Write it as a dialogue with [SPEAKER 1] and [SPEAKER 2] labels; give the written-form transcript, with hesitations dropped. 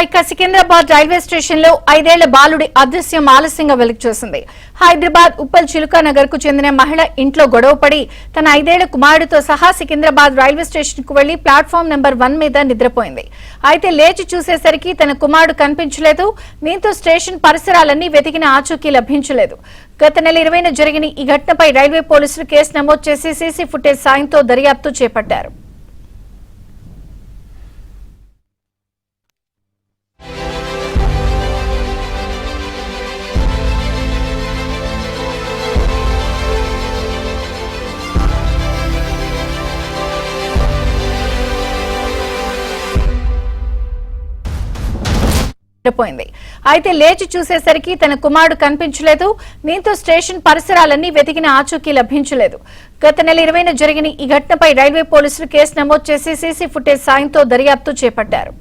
[SPEAKER 1] ఇక Secunderabad railway station లో 5 ఏళ్ల బాలుడి అదృశ్యం ఆలస్యంగా వెలుగు చూసింది. హైదరాబాద్ ఉప్పల్ చిలుకా నగర్ కు చెందిన మహిళ ఇంట్లో గొడవపడి తన 5 ఏళ్ల కుమారుడితో సహా సికింద్రాబాద్ రైల్వే స్టేషన్ కు వెళ్లి ప్లాట్ఫామ్ నెంబర్ 1 మీద నిద్రపోయింది. అయితే లేచి చూసేసరికి తన కుమారుడు కనిపించలేదు. దీంతో స్టేషన్ పరిసరాలన్నీ వెతికిన ఆచూకీ లభించలేదు. గత నెల 20న జరిగిన ఈ ఘటనపై రైల్వే పోలీసులు కేసు నమోదు చేసి సీసీ ఫుటేజ్ సాయంతో దర్యాప్తు చేపట్టారు. అయితే లేచి చూసేసరికి తన కుమారుడు కనిపించలేదు. దీంతో స్టేషన్ పరిసరాలన్నీ వెతికిన ఆచూకీ లభించలేదు. గత నెల 20న జరిగిన ఈ ఘటనపై రైల్వే పోలీసులు కేసు నమోదు చేసి సీసీ ఫుటేజ్ సాయంతో దర్యాప్తు చేపట్టారు.